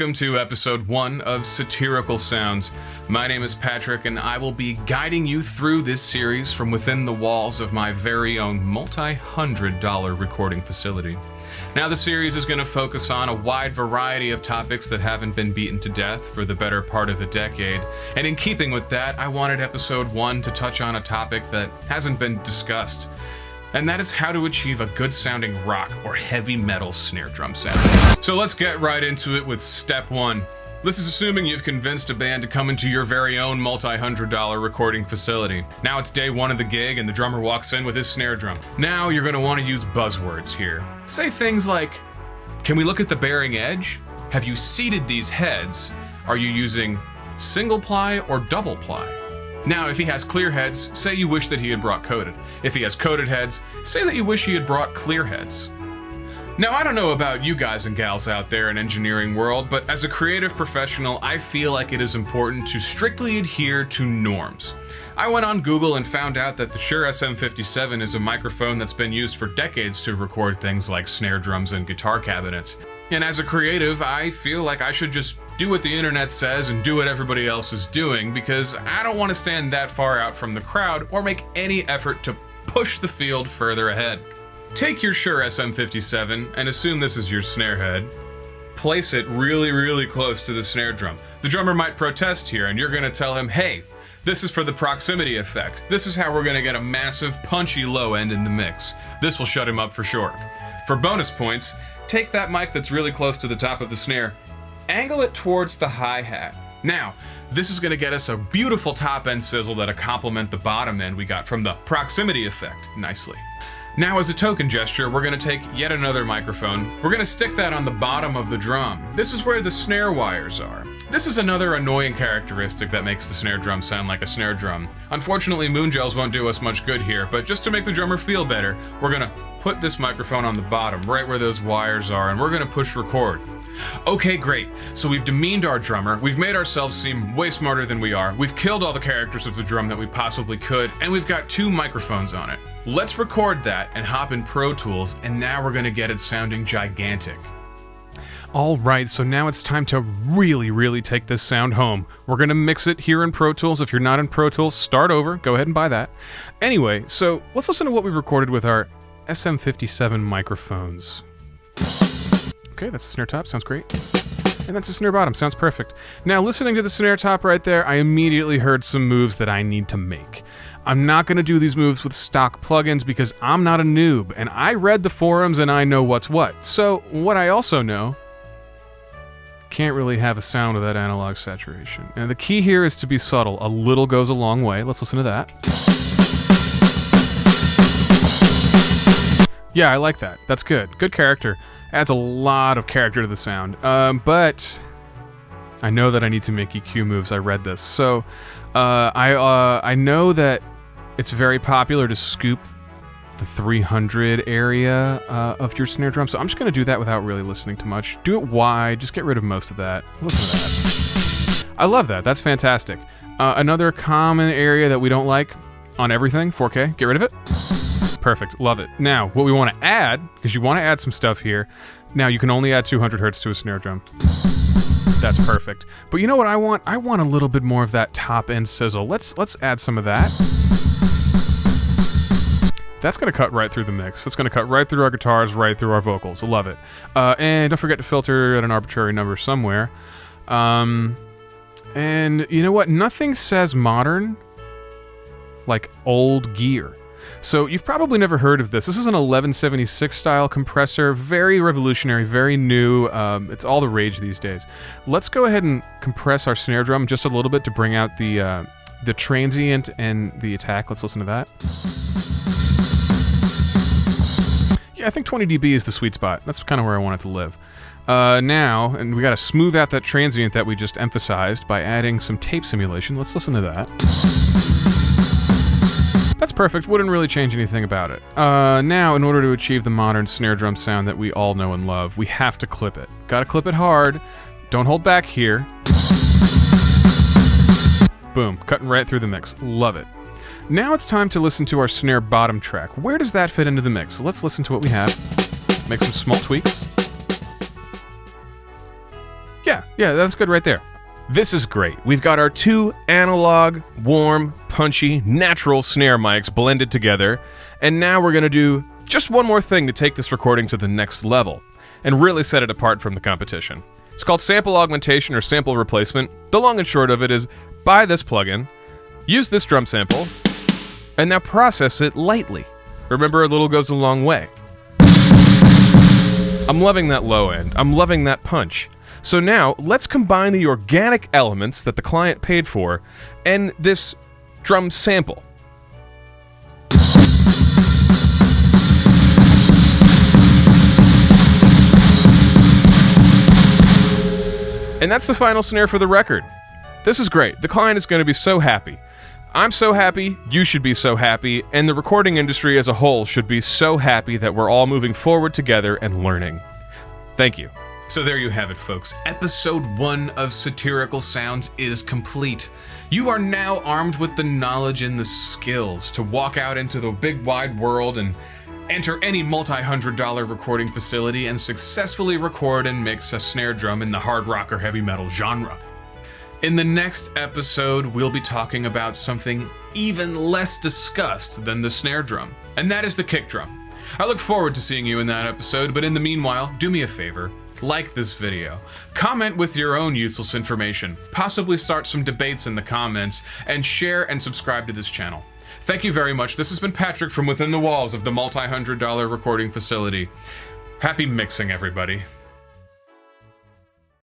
welcome to episode 1 of Satirical Sounds. My name is Patrick, and I will be guiding you through this series from within the walls of my very own multi-$100 recording facility. Now, the series is going to focus on a wide variety of topics that haven't been beaten to death for the better part of a decade, and in keeping with that, I wanted episode 1 to touch on a topic that hasn't been discussed. And that is how to achieve a good-sounding rock or heavy metal snare drum sound. So let's get right into it with step 1. This is assuming you've convinced a band to come into your very own multi-$100 recording facility. Now it's day 1 of the gig and the drummer walks in with his snare drum. Now you're going to want to use buzzwords here. Say things like, can we look at the bearing edge? Have you seated these heads? Are you using single ply or double ply? Now, if he has clear heads, say you wish that he had brought coated. If he has coated heads, say that you wish he had brought clear heads. Now, I don't know about you guys and gals out there in engineering world, but as a creative professional, I feel like it is important to strictly adhere to norms. I went on Google and found out that the Shure SM57 is a microphone that's been used for decades to record things like snare drums and guitar cabinets. And as a creative, I feel like I should just do what the internet says and do what everybody else is doing, because I don't want to stand that far out from the crowd or make any effort to push the field further ahead. Take your Shure SM57 and assume this is your snare head. Place it really close to the snare drum. The drummer might protest here, and you're going to tell him, hey, this is for the proximity effect. This is how we're going to get a massive, punchy low end in the mix. This will shut him up for sure. For bonus points, take that mic that's really close to the top of the snare, angle it towards the hi-hat. Now, this is going to get us a beautiful top-end sizzle that'll complement the bottom end we got from the proximity effect nicely. Now, as a token gesture, we're going to take yet another microphone. We're going to stick that on the bottom of the drum. This is where the snare wires are. This is another annoying characteristic that makes the snare drum sound like a snare drum. Unfortunately, moon gels won't do us much good here, but just to make the drummer feel better, we're going to put this microphone on the bottom, right where those wires are, and we're going to push record. Okay, great. So we've demeaned our drummer, we've made ourselves seem way smarter than we are, we've killed all the characters of the drum that we possibly could, and we've got 2 microphones on it. Let's record that and hop in Pro Tools, and now we're going to get it sounding gigantic. Alright, so now it's time to really take this sound home. We're going to mix it here in Pro Tools. If you're not in Pro Tools, start over. Go ahead and buy that. Anyway, so let's listen to what we recorded with our SM57 microphones. Okay, that's the snare top. Sounds great. And that's the snare bottom. Sounds perfect. Now, listening to the snare top right there, I immediately heard some moves that I need to make. I'm not going to do these moves with stock plugins because I'm not a noob, and I read the forums and I know what's what. So, what I also know, can't really have a sound with that analog saturation. And the key here is to be subtle. A little goes a long way. Let's listen to that. Yeah, I like that. That's good. Good character. Adds a lot of character to the sound. But I know that I need to make EQ moves. I read this. So I know that it's very popular to scoop the 300 area of your snare drum. So I'm just going to do that without really listening too much. Do it wide. Just get rid of most of that. Listen to that. I love that. That's fantastic. Another common area that we don't like on everything, 4K. Get rid of it. Perfect. Love it. Now, what we want to add, because you want to add some stuff here. Now, you can only add 200 hertz to a snare drum. That's perfect. But you know what I want? I want a little bit more of that top-end sizzle. Let's add some of that. That's going to cut right through the mix. That's going to cut right through our guitars, right through our vocals. I love it. And don't forget to filter at an arbitrary number somewhere. And you know what? Nothing says modern like old gear. So you've probably never heard of this. This is an 1176 style compressor, very revolutionary, very new. It's all the rage these days. Let's go ahead and compress our snare drum just a little bit to bring out the transient and the attack. Let's listen to that. Yeah, I think 20 dB is the sweet spot. That's kind of where I want it to live. Now, and we got to smooth out that transient that we just emphasized by adding some tape simulation. Let's listen to that. That's perfect. Wouldn't really change anything about it. Now, in order to achieve the modern snare drum sound that we all know and love, we have to clip it. Gotta clip it hard. Don't hold back here. Boom. Cutting right through the mix. Love it. Now it's time to listen to our snare bottom track. Where does that fit into the mix? Let's listen to what we have. Make some small tweaks. Yeah, that's good right there. This is great. We've got our two analog, warm, punchy, natural snare mics blended together, and now we're going to do just one more thing to take this recording to the next level and really set it apart from the competition. It's called sample augmentation or sample replacement. The long and short of it is buy this plugin, use this drum sample, and now process it lightly. Remember, a little goes a long way. I'm loving that low end. I'm loving that punch. So now, let's combine the organic elements that the client paid for and this drum sample. And that's the final snare for the record. This is great. The client is going to be so happy. I'm so happy, you should be so happy, and the recording industry as a whole should be so happy that we're all moving forward together and learning. Thank you. So there you have it, folks. Episode 1 of Satirical Sounds is complete. You are now armed with the knowledge and the skills to walk out into the big wide world and enter any multi-$100 recording facility and successfully record and mix a snare drum in the hard rock or heavy metal genre. In the next episode, we'll be talking about something even less discussed than the snare drum, and that is the kick drum. I look forward to seeing you in that episode, but in the meanwhile, do me a favor. Like this video, comment with your own useless information, possibly start some debates in the comments, and share and subscribe to this channel. Thank you very much. This has been Patrick from within the walls of the multi-$100 recording facility. Happy mixing, everybody.